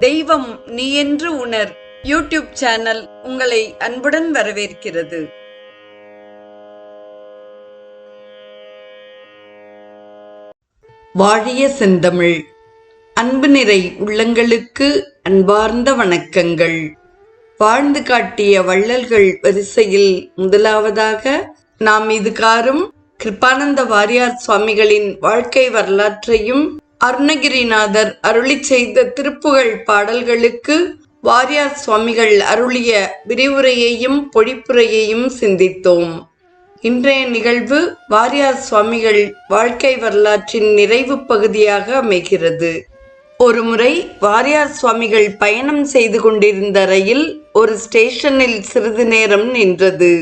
தெய்வம் நீ என்று உணர் யூடியூப் சேனல் உங்களை அன்புடன் வரவேற்கிறது. வாழிய செந்தமிழ். அன்பு நிறை உள்ளங்களுக்கு அன்பார்ந்த வணக்கங்கள். வாழ்ந்து காட்டிய வள்ளல்கள் வரிசையில் முதலாவதாக நாம் இதுகாரும் கிருபானந்த வாரியார் சுவாமிகளின் வாழ்க்கை வரலாற்றையும் அருணகிரிநாதர் அருளி செய்த திருப்புகழ் பாடல்களுக்கு வாரியார் சுவாமிகள் அருளிய விரிவுரையையும் பொழிப்புரையையும் சிந்தித்தோம். இன்றைய நிகழ்வு வாரியார் சுவாமிகள் வாழ்க்கை வரலாற்றின் நிறைவு பகுதியாக அமைகிறது. ஒருமுறை வாரியார் சுவாமிகள் பயணம் செய்து கொண்டிருந்த ரயில் ஒரு ஸ்டேஷனில் சிறிது நேரம் நின்றது.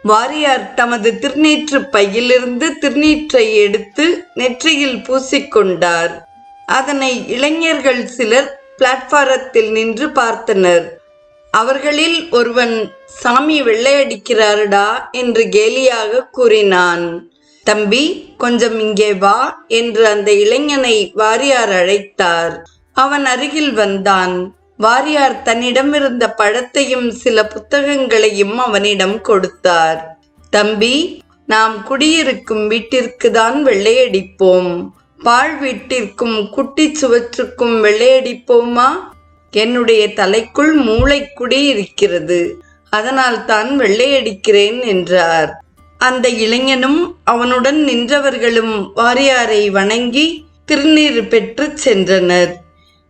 வாரியார் தமது திருநீற்று பையிலிருந்து திருநீற்றை எடுத்து நெற்றியில் பூசிக்கொண்டார். அதனை இளைஞர்கள் சிலர் பிளாட்பாரத்தில் நின்று பார்த்தனர். அவர்களில் ஒருவன், சாமி வெள்ளையடிக்கிறாரடா என்று கேலியாக கூறினான். தம்பி, கொஞ்சம் இங்கே வா என்று அந்த இளைஞனை வாரியார் அழைத்தார். அவன் அருகில் வந்தான். வாரியார் தன்னிடமிருந்த பழத்தையும் சில புத்தகங்களையும் அவனிடம் கொடுத்தார். தம்பி, நாம் குடியிருக்கும் வீட்டிற்கு தான் வெள்ளையடிப்போம். பாழ் வீட்டிற்கும் குட்டி சுவற்றுக்கும் வெள்ளையடிப்போமா? என்னுடைய தலைக்குள் மூளை குடியிருக்கிறது, அதனால் தான் வெள்ளையடிக்கிறேன் என்றார். அந்த இளைஞனும் அவனுடன் நின்றவர்களும் வாரியாரை வணங்கி திருநீறு பெற்று சென்றனர்.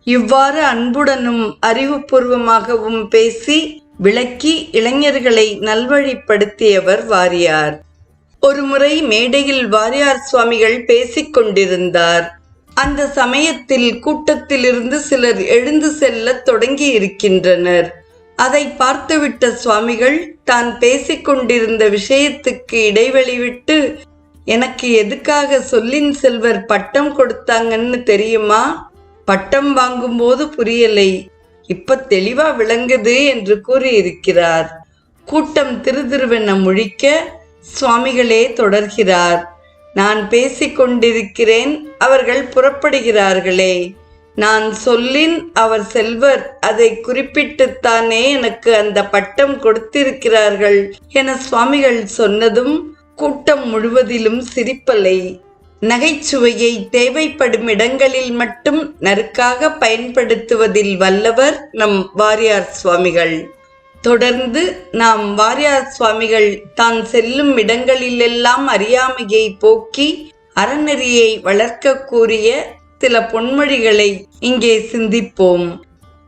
இவ்வாறு அன்புடனும் அறிவுபூர்வமாகவும் பேசி விளக்கி இளைஞர்களை நல்வழிப்படுத்தியவர் வாரியார். ஒருமுறை மேடையில் வாரியார் சுவாமிகள் பேசிக் கொண்டிருந்தார். அந்த சமயத்தில் கூட்டத்திலிருந்து சிலர் எழுந்து செல்ல தொடங்கி இருக்கின்றனர். அதை பார்த்துவிட்ட சுவாமிகள் தான் பேசிக்கொண்டிருந்த விஷயத்துக்கு இடைவெளி விட்டு, எனக்கு எதுக்காக சொல்லின் செல்வர் பட்டம் கொடுத்தாங்கன்னு தெரியுமா? பட்டம் வாங்கும்போது புரியலை, இப்ப தெளிவா விளங்குது என்று கூறியிருக்கிறார். கூட்டம் திருதிருவென முழிக்க சுவாமிகளே தொடர்கிறார். நான் பேசிக்கொண்டிருக்கிறேன், அவர்கள் புறப்படுகிறார்களே. நான் சொல்லின் அவர் செல்வர், அதை குறிப்பிட்டுத்தானே எனக்கு அந்த பட்டம் கொடுத்திருக்கிறார்கள் என சுவாமிகள் சொன்னதும் கூட்டம் முழுவதிலும் சிரிப்பலை. நகைச்சுவையை தேவைப்படும் இடங்களில் மட்டும் நறுக்காக பயன்படுத்துவதில் வல்லவர் நம் வாரியார் சுவாமிகள். தொடர்ந்து நாம் வாரியார் சுவாமிகள் தான் செல்லும் இடங்களிலெல்லாம் அறியாமையை போக்கி அறநெறியை வளர்க்க கூறிய சில பொன்மொழிகளை இங்கே சிந்திப்போம்.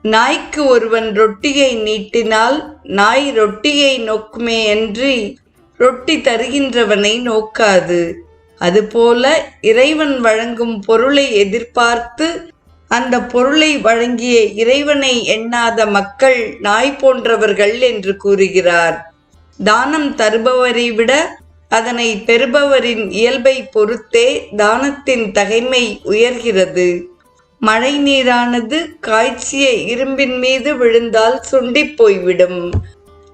நாய்க்கு ஒருவன் ரொட்டியை நீட்டினால் நாய் ரொட்டியை நோக்குமே அன்றி ரொட்டி தருகின்றவனை நோக்காது. அதுபோல இறைவன் வழங்கும் பொருளை எதிர்பார்த்து அந்த பொருளை வழங்கிய இறைவனை எண்ணாத மக்கள் நாய் போன்றவர்கள் என்று கூறுகிறார். தானம் தருபவரை விட அதனை பெறுபவரின் இயல்பை பொறுத்தே தானத்தின் தகைமை உயர்கிறது. மழை நீரானது காய்ச்சிய இரும்பின் மீது விழுந்தால் சுண்டி போய்விடும்.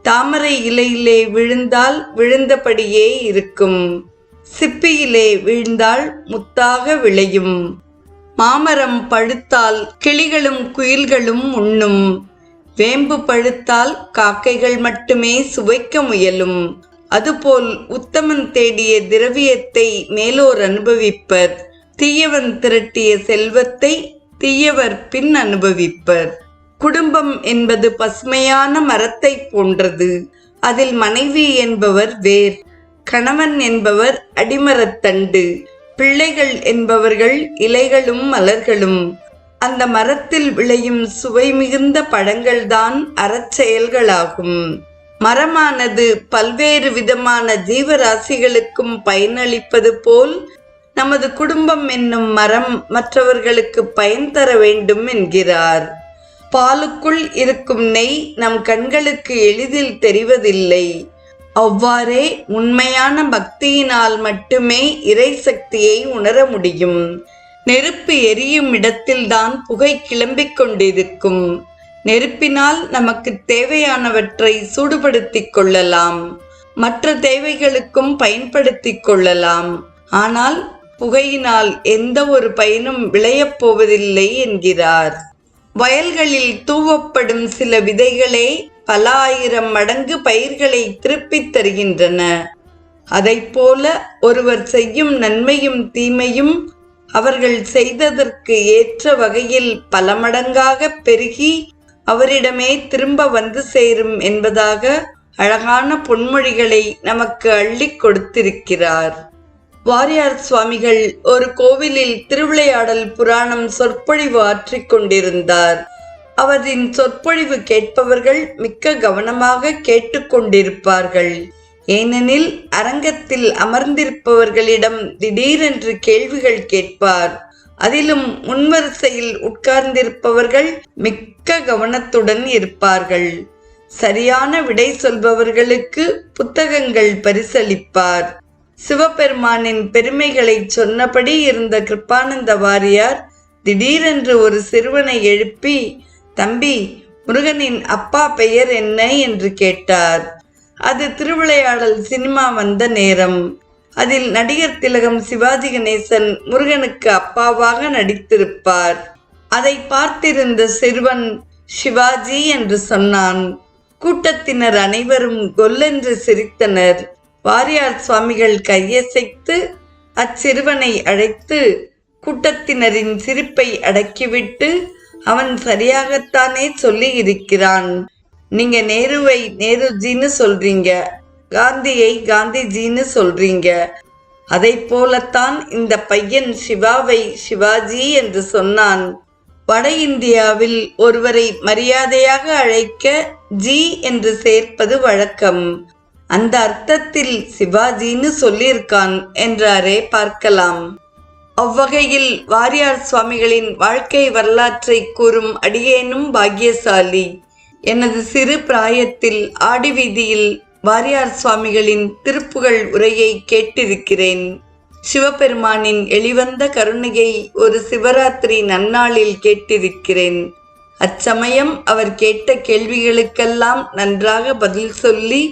தாமரை இலையிலே விழுந்தால் விழுந்தபடியே இருக்கும். சிப்பியிலே விழுந்தால் முத்தாக விளையும். மாமரம் பழுத்தால் கிளிகளும் குயில்களும் உண்ணும். வேம்பு பழுத்தால் காக்கைகள் மட்டுமே சுவைக்க முயலும். அதுபோல் உத்தமன் தேடிய திரவியத்தை மேலோர் அனுபவிப்பர். தீயவன் திரட்டிய செல்வத்தை தீயவர் பின் அனுபவிப்பர். குடும்பம் என்பது பசுமையான மரத்தை போன்றது. அதில் மனைவி என்பவர் வேர், கணவன் என்பவர் அடிமரத்தண்டு, பிள்ளைகள் என்பவர்கள் இலைகளும் மலர்களும். அந்த மரத்தில் விளையும் சுவை மிகுந்த பழங்கள்தான் அறச்செயல்களாகும். மரமானது பல்வேறு விதமான ஜீவராசிகளுக்கும் பயனளிப்பது போல் நமது குடும்பம் என்னும் மரம் மற்றவர்களுக்கு பயன் தர வேண்டும் என்கிறார். பாலுக்குள் இருக்கும் நெய் நம் கண்களுக்கு எளிதில் தெரிவதில்லை. அவ்வாறே உண்மையான பக்தியினால் மட்டுமே இறை சக்தியை உணர முடியும். நெருப்பு எரியும் இடத்தில்தான் புகை கிளம்பிக் கொண்டிருக்கும். நெருப்பினால் நமக்கு தேவையானவற்றை சூடுபடுத்திக் கொள்ளலாம், மற்ற தேவைகளுக்கும் பயன்படுத்திக் கொள்ளலாம். ஆனால் புகையினால் எந்த ஒரு பயனும் விளையப் போவதில்லை என்கிறார். வயல்களில் தூவப்படும் சில விதைகளே பல ஆயிரம் மடங்கு பயிர்களை திருப்பித் தருகின்றன. அதைப்போல ஒருவர் செய்யும் நன்மையும் தீமையும் அவர்கள் செய்ததற்கு ஏற்ற வகையில் பல மடங்காக பெருகி அவரிடமே திரும்ப வந்து சேரும் என்பதாக அழகான பொன்மொழிகளை நமக்கு அள்ளி கொடுத்திருக்கிறார். வாரியார் சுவாமிகள் ஒரு கோவிலில் திருவிளையாடல் புராணம் சொற்பொழிவு ஆற்றிக் கொண்டிருந்தார். அவரின் சொற்பொழிவு கேட்பவர்கள் மிக்க கவனமாக கேட்டுக்கொண்டிருப்பார்கள். ஏனெனில் அரங்கத்தில் அமர்ந்திருப்பவர்களிடம் திடீரென்று கேள்விகள் கேட்பார். அதிலும் முன்வரிசையில் உட்கார்ந்திருப்பவர்கள் மிக்க கவனத்துடன் இருப்பார்கள். சரியான விடை சொல்பவர்களுக்கு புத்தகங்கள் பரிசளிப்பார். சிவபெருமானின் பெருமைகளை சொன்னபடி இருந்த கிருபானந்த வாரியார் திடீரென்று ஒரு சிறுவனை எழுப்பி, "தம்பி, முருகனின் அப்பா பெயர் என்ன?" என்று கேட்டார். அது திருவிளையாடல் சினிமா வந்த நேரம். அதில் நடிகர் திலகம் சிவாஜி கணேசன் முருகனுக்கு அப்பாவாக நடித்திருப்பார். அதை பார்த்திருந்த சிறுவன் சிவாஜி என்று சொன்னான். கூட்டத்தினர் அனைவரும் கொல்லென்று சிரித்தனர். வாரியார் சுவாமிகள் கையசைத்து அச்சிறுவனை அழைத்து கூட்டத்தினரின் சிரிப்பை அடக்கிவிட்டு, "அவன் சரியாகத்தானே சொல்லி இருக்கிறான். நீங்க நேருவை நேருஜின்னு சொல்றீங்க, காந்தியை காந்திஜின்னு சொல்றீங்க. அதை போலத்தான் இந்த பையன் சிவாவை சிவாஜி என்று சொன்னான். வட இந்தியாவில் ஒருவரை மரியாதையாக அழைக்க ஜி என்று சேர்ப்பது வழக்கம். அந்த அர்த்தத்தில் சிவாஜின்னு சொல்லியிருக்கான்" என்றாரே பார்க்கலாம். அவ்வகையில் வாரியார் சுவாமிகளின் வாழ்க்கை வரலாற்றை கூறும் அடியேனும் பாக்கியசாலி. எனது சிறு பிராயத்தில் ஆடி வீதியில் வாரியார் சுவாமிகளின் திருப்புகழ் உரையை கேட்டிருக்கிறேன். சிவபெருமானின் எளிவந்த கருணையை ஒரு சிவராத்திரி நன்னாளில் கேட்டிருக்கிறேன். அச்சமயம் அவர் கேட்ட கேள்விகளுக்கெல்லாம் நன்றாக பதில் சொல்லி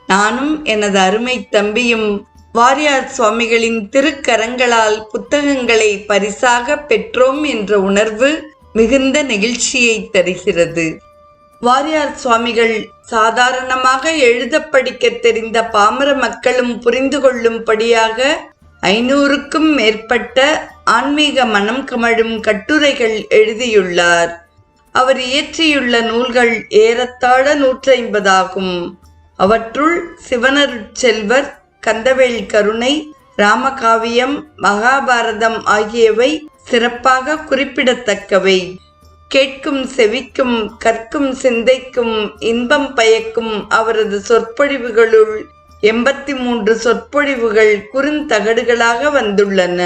நானும் எனது அருமை தம்பியும் வாரியார் சுவாமிகளின் திருக்கரங்களால் புத்தகங்களை பரிசாக பெற்றோம் என்ற உணர்வு மிகுந்த நெகிழ்ச்சியை தருகிறது. வாரியார் சுவாமிகள் சாதாரணமாக எழுத படிக்க தெரிந்த பாமர மக்களும் புரிந்து கொள்ளும்படியாக 500க்கும் மேற்பட்ட ஆன்மீக மனம் கமழும் கட்டுரைகள் எழுதியுள்ளார். அவர் இயற்றியுள்ள நூல்கள் ஏறத்தாழ 150 ஆகும். அவற்றுள் சிவனருட்செல்வர், கந்தவேல் கருணை, ராமகாவியம், மகாபாரதம் ஆகியவை சிறப்பாக குறிப்பிடத்தக்கவை. கேட்கும் செவிக்கும் கற்கும் சிந்தைக்கும் இன்பம் பயக்கும் அவரது சொற்பொழிவுகளுள் 83 சொற்பொழிவுகள் குறுந்தகடுகளாக வந்துள்ளன.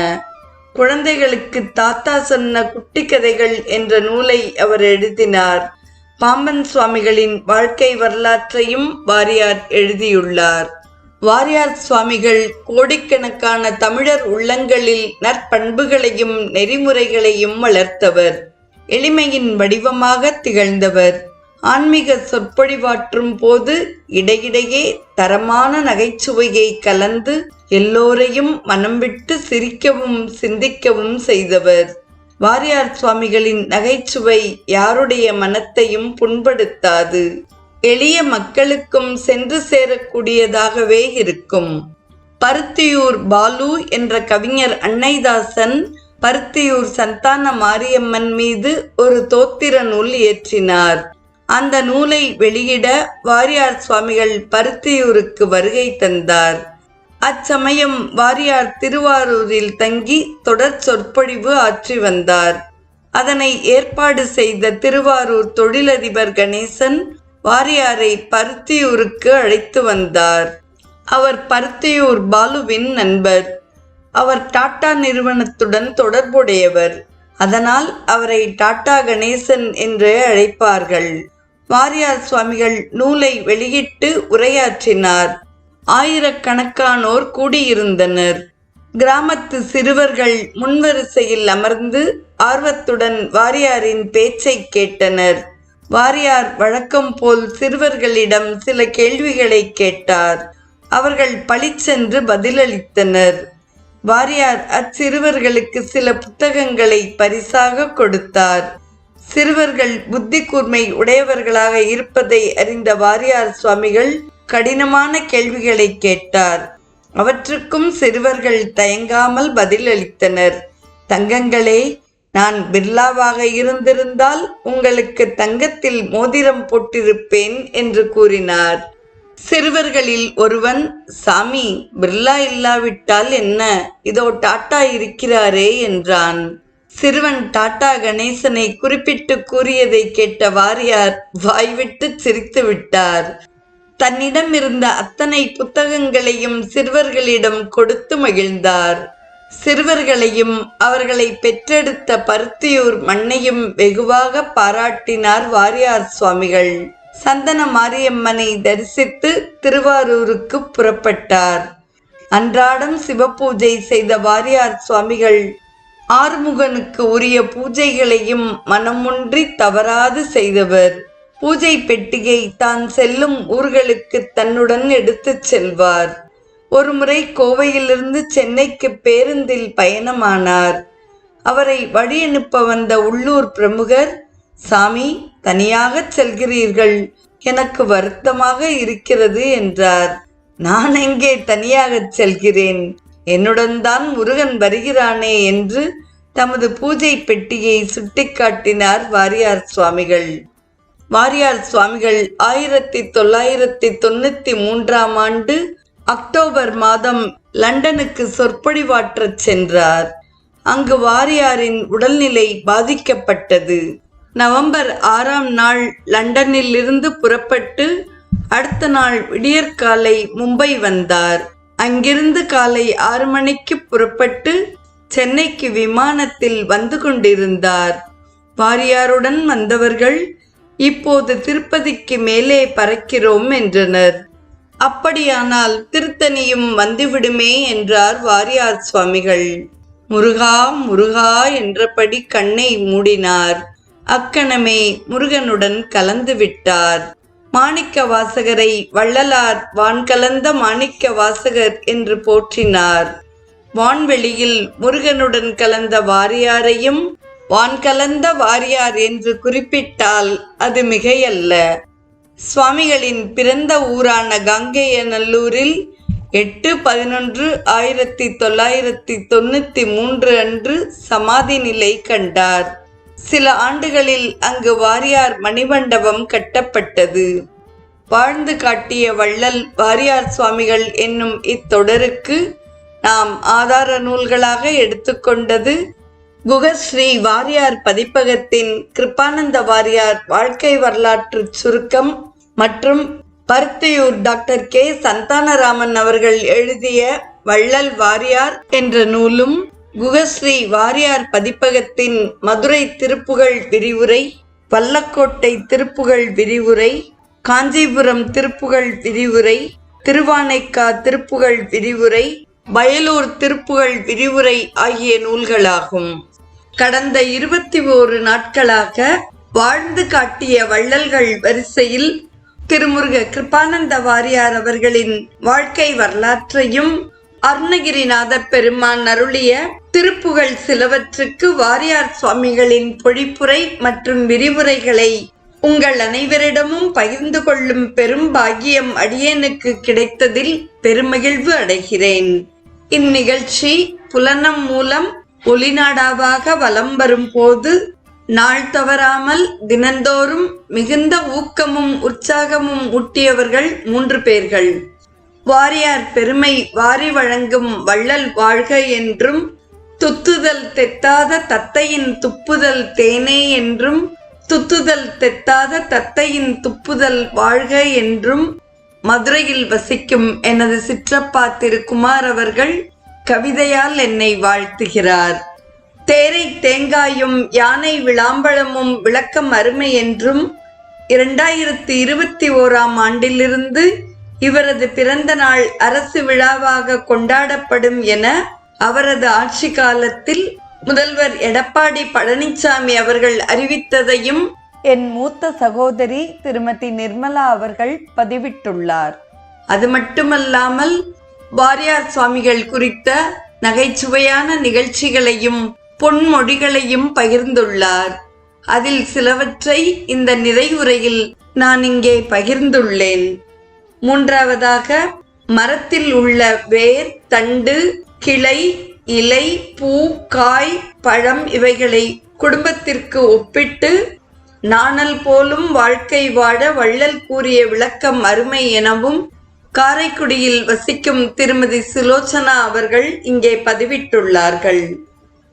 குழந்தைகளுக்கு தாத்தா சொன்ன குட்டி கதைகள் என்ற நூலை அவர் எழுதினார். பாம்பன் சுவாமிகளின் வாழ்க்கை வரலாற்றையும் வாரியார் எழுதியுள்ளார். வாரியார் சுவாமிகள் கோடிக்கணக்கான தமிழர் உள்ளங்களில் நற்பண்புகளையும் நெறிமுறைகளையும் வளர்த்தவர். எளிமையின் வடிவமாக திகழ்ந்தவர். ஆன்மீக சொற்பொழிவாற்றும் போது இடையிடையே தரமான நகைச்சுவையை கலந்து எல்லோரையும் மனம் விட்டு சிரிக்கவும் சிந்திக்கவும் செய்தவர். வாரியார் சுவாமிகளின் நகைச்சுவை யாருடைய மனத்தையும் புண்படுத்தாது. எளிய மக்களுக்கும் சென்று சேரக்கூடியதாகவே இருக்கும். பருத்தியூர் பாலு என்ற கவிஞர் அன்னைதாசன் பருத்தியூர் சந்தான மாரியம்மன் மீது ஒரு தோத்திர நூல் இயற்றினார். அந்த நூலை வெளியிட வாரியார் சுவாமிகள் பருத்தியூருக்கு வருகை தந்தார். அச்சமயம் வாரியார் திருவாரூரில் தங்கி தொடர் சொற்பொழிவு ஆற்றி வந்தார். அதனை ஏற்பாடு செய்த திருவாரூர் தொழிலதிபர் கணேசன் வாரியாரை பருத்தியூருக்கு அழைத்து வந்தார். அவர் பருத்தியூர் பாலுவின் நண்பர். அவர் டாடா நிறுவனத்துடன் தொடர்புடையவர். அதனால் அவரை டாடா கணேசன் என்றே அழைப்பார்கள். வாரியார் சுவாமிகள் நூலை வெளியிட்டு உரையாற்றினார். ஆயிரக்கணக்கானோர் கூடியிருந்தனர். கிராமத்து சிறுவர்கள் முன்வரிசையில் அமர்ந்து ஆர்வத்துடன் வாரியாரின் பேச்சை கேட்டனர். வாரியார் வழக்கம் போல் சிறுவர்களிடம் சில கேள்விகளை கேட்டார். அவர்கள் பளிச்சென்று பதிலளித்தனர். வாரியார் அச்சிறுவர்களுக்கு சில புத்தகங்களை பரிசாக கொடுத்தார். சிறுவர்கள் புத்தி கூர்மை உடையவர்களாக இருப்பதை அறிந்த வாரியார் சுவாமிகள் கடினமான கேள்விகளை கேட்டார். அவற்றுக்கும் சிறுவர்கள் தயங்காமல் பதிலளித்தனர். தங்கங்களே, நான் பிர்லாவாக இருந்திருந்தால் உங்களுக்கு தங்கத்தில் மோதிரம் போட்டிருப்பேன் என்று கூறினார். சிறுவர்களில் ஒருவன், சாமி, பிர்லா இல்லாவிட்டால் என்ன, இதோ டாட்டா இருக்கிறாரே என்றான். சிறுவன் டாட்டா கணேசனை குறிப்பிட்டு கூறியதை கேட்ட வாரியார் வாய்விட்டு சிரித்து விட்டார். தன்னிடம் இருந்த அத்தனை புத்தகங்களையும் சிறுவர்களிடம் கொடுத்து மகிழ்ந்தார். சிறுவர்களையும் அவர்களை பெற்றெடுத்த பருத்தியூர் மண்ணையும் வெகுவாக பாராட்டினார் வாரியார் சுவாமிகள். சந்தன மாரியம்மனை தரிசித்து திருவாரூருக்கு புறப்பட்டார். அன்றாடம் சிவபூஜை செய்த வாரியார் சுவாமிகள் ஆறுமுகனுக்கு உரிய பூஜைகளையும் மனமுன்றி தவறாது செய்தவர். பூஜை பெட்டியை தான் செல்லும் ஊர்களுக்கு தன்னுடன் எடுத்துச் செல்வார். ஒருமுறை கோவையிலிருந்து சென்னைக்கு பேருந்தில் பயணமானார். அவரை வழியனுப்ப வந்த உள்ளூர் பிரமுகர், சாமி, தனியாக செல்கிறீர்கள், எனக்கு வருத்தமாக இருக்கிறது என்றார். நான் எங்கே தனியாக செல்கிறேன், என்னுடன் தான் முருகன் வருகிறானே என்று தமது பூஜை பெட்டியை சுட்டிக்காட்டினார் வாரியார் சுவாமிகள். வாரியார் சுவாமிகள் 1993ஆம் ஆண்டு அக்டோபர் மாதம் லண்டனுக்கு சொற்பொழிவாற்றச் சென்றார். அங்கு வாரியாரின் உடல்நிலை பாதிக்கப்பட்டது. நவம்பர் 6ஆம் நாள் லண்டனில் இருந்து புறப்பட்டு அடுத்த நாள் விடியற்காலை மும்பை வந்தார். அங்கிருந்து காலை 6 மணிக்கு புறப்பட்டு சென்னைக்கு விமானத்தில் வந்து கொண்டிருந்தார். வாரியாருடன் வந்தவர்கள், இப்போது திருப்பதிக்கு மேலே பறக்கிறோம் என்றனர். அப்படியானால் திருத்தணியும் வந்துவிடுமே என்றார் வாரியார் சுவாமிகள். முருகா முருகா என்றபடி கண்ணை மூடினார். அக்கணமே முருகனுடன் கலந்து விட்டார். மாணிக்க வாசகரை வள்ளலார் வான்கலந்த மாணிக்க வாசகர் என்று போற்றினார். வான்வெளியில் முருகனுடன் கலந்த வாரியாரையும் வான்கலந்த வாரியார் என்று குறிப்பிட்டால் அது மிகையல்ல. சுவாமிகளின் பிறந்த ஊரான காங்கேயநல்லூரில் 8/11/1993 அன்று சமாதி நிலை கண்டார். சில ஆண்டுகளில் அங்கு வாரியார் மணிமண்டபம் கட்டப்பட்டது. வாழ்ந்து காட்டிய வள்ளல் வாரியார் சுவாமிகள் என்னும் இத்தொடருக்கு நாம் ஆதார நூல்களாக எடுத்துக்கொண்டது குகஸ்ரீ வாரியார் பதிப்பகத்தின் கிருபானந்த வாரியார் வாழ்க்கை வரலாற்று சுருக்கம் மற்றும் பருத்தியூர் டாக்டர் கே சந்தானராமன் அவர்கள் எழுதிய வள்ளல் வாரியார் என்ற நூலும், குகஸ்ரீ வாரியார் பதிப்பகத்தின் மதுரை திருப்புகழ் விரிவுரை, வல்லக்கோட்டை திருப்புகழ் விரிவுரை, காஞ்சிபுரம் திருப்புகழ் விரிவுரை, திருவானைக்கா திருப்புகழ் விரிவுரை, வயலூர் திருப்புகழ் விரிவுரை ஆகிய நூல்களாகும். கடந்த 21 நாட்களாக வாழ்ந்து காட்டிய வள்ளல்கள் வரிசையில் திருமுருக கிருபானந்த வாரியார் அவர்களின் வாழ்க்கை வரலாற்றையும் அருணகிரிநாத பெருமான் அருளிய திருப்புகழ் சிலவற்றுக்கு வாரியார் சுவாமிகளின் பொழிப்புரை மற்றும் விரிவுரைகளை உங்கள் அனைவரிடமும் பகிர்ந்து கொள்ளும் பெரும் பாக்கியம் அடியேனுக்கு கிடைத்ததில் பெருமகிழ்வு அடைகிறேன். இந்நிகழ்ச்சி புலனம் மூலம் ஒளிநாடாவாக வலம் வரும் போது நாள் தவறாமல் தினந்தோறும் மிகுந்த ஊக்கமும் உற்சாகமும் ஊட்டியவர்கள் 3 பேர்கள். வாரியார் பெருமை வாரி வழங்கும் வள்ளல் வாழ்க என்றும், துத்துதல் தெத்தாத தத்தையின் துப்புதல் தேனே என்றும், துத்துதல் தெத்தாத தத்தையின் துப்புதல் வாழ்க என்றும் மதுரையில் வசிக்கும் எனது சிற்றப்பா திரு குமார் அவர்கள் கவிதையால் என்னை வாழ்த்துகிறார். தேரை தேங்காயும் யானை விளாம்பழமும் விளக்கம் அருமை என்றும் 2021ஆம் ஆண்டிலிருந்து இவரது பிறந்த நாள் அரசு விழாவாக கொண்டாடப்படும் என அவரது ஆட்சி காலத்தில் முதல்வர் எடப்பாடி பழனிசாமி அவர்கள் அறிவித்ததையும் என் மூத்த சகோதரி திருமதி நிர்மலா அவர்கள் பதிவிட்டுள்ளார். அது மட்டுமல்லாமல் வாரியார் சுவாமிகள் குறித்த நகைச்சுவையான நிகழ்ச்சிகளையும் பொன்மொழிகளையும் பகிர்ந்துள்ளார். அதில் சிலவற்றை இந்த நிறைவுரையில் நான் இங்கே பகிர்ந்துள்ளேன். மூன்றாவதாக, மரத்தில் உள்ள வேர், தண்டு, கிளை, இலை, பூ, காய், பழம் இவைகளை குடும்பத்திற்கு ஒப்பிட்டு நாணல் போலும் வாழ்க்கை வாழ வள்ளல் கூறிய விளக்கம் அருமை எனவும் காரைக்குடியில் வசிக்கும் திருமதி சுலோச்சனா அவர்கள் இங்கே பதிவிட்டுள்ளார்கள்.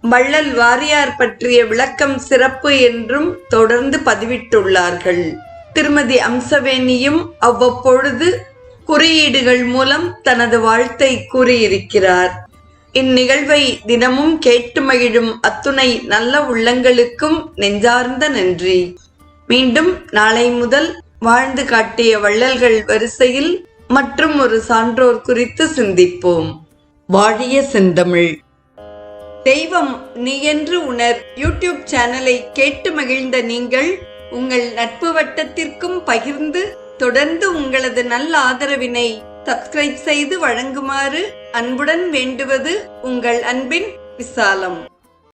வள்ளல் வாரியார் பற்றிய விளக்கம் சிறப்பு என்றும் தொடர்ந்து பதிவிட்டுள்ளார்கள். திருமதி அம்சவேணியும் அவ்வப்பொழுது குறியீடுகள் மூலம் தனது வாழ்த்தை கூறியிருக்கிறார். இந்நிகழ்வை தினமும் கேட்டு மகிழும் அத்துணை நல்ல உள்ளங்களுக்கும் நெஞ்சார்ந்த நன்றி. மீண்டும் நாளை முதல் வாழ்ந்து காட்டிய வள்ளல்கள் வரிசையில் மற்றும் ஒரு சான்றோர் குறித்து சிந்திப்போம். வாழிய செந்தமிழ். தெய்வம் நீ என்று உணர் யூடியூப் சேனலை கேட்டு மகிழ்ந்த நீங்கள் உங்கள் நட்பு வட்டத்திற்கும் பகிர்ந்து தொடர்ந்து உங்களது நல்ல ஆதரவினை சப்ஸ்கிரைப் செய்து வழங்குமாறு அன்புடன் வேண்டுவது உங்கள் அன்பின் விசாலம்.